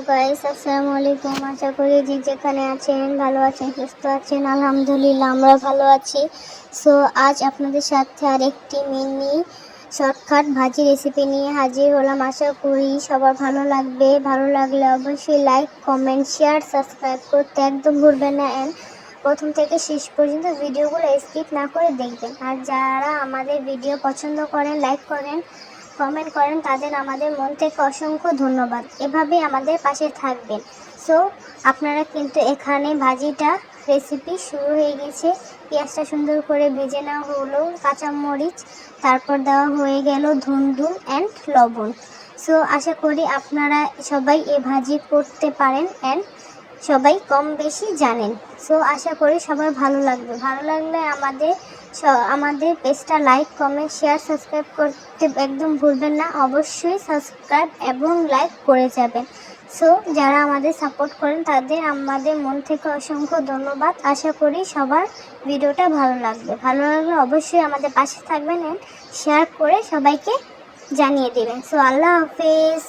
Guys, আসসালামু আলাইকুম। আশা করি যে যেখানে আছেন ভালো আছেন, সুস্থ আছেন। আলহামদুলিল্লাহ আমরা ভালো আছি। সো আজ আপনাদের সাথে আরেকটি মিনি শর্টকাট ভাজি রেসিপি নিয়ে হাজির হলাম। আশা করি সবার ভালো লাগবে। ভালো লাগলে অবশ্যই লাইক, কমেন্ট, শেয়ার, সাবস্ক্রাইব করতে একদম ভুলবেন না। অ্যান্ড প্রথম থেকে শেষ পর্যন্ত ভিডিওগুলো স্কিপ না করে দেখবেন। আর যারা আমাদের ভিডিও পছন্দ করেন, লাইক করেন, কমেন্ট করেন, তাদের আমাদের মন থেকে অসংখ্য ধন্যবাদ। এভাবেই আমাদের পাশে থাকবেন। সো আপনারা কিন্তু এখানে ভাজিটা রেসিপি শুরু হয়ে গেছে। পেঁয়াজটা সুন্দর করে ভেজে নেওয়া হলো, কাঁচামরিচ, তারপর দেওয়া হয়ে গেল ধুন্দুল অ্যান্ড লবণ। সো আশা করি আপনারা সবাই এ ভাজি করতে পারেন অ্যান্ড সবাই কম বেশি জানেন। সো আশা করি সবার ভালো লাগবে। ভালো লাগলে আমাদের পেজটা লাইক, কমেন্ট, শেয়ার, সাবস্ক্রাইব করতে একদম ভুলবেন না। অবশ্যই সাবস্ক্রাইব এবং লাইক করে যাবেন। সো যারা আমাদের সাপোর্ট করেন তাদের আমাদের মন থেকে অসংখ্য ধন্যবাদ। আশা করি সবার ভিডিওটা ভালো লাগবে। ভালো লাগলে অবশ্যই আমাদের পাশে থাকবেন, শেয়ার করে সবাইকে জানিয়ে দেবেন। সো আল্লাহ হাফেজ।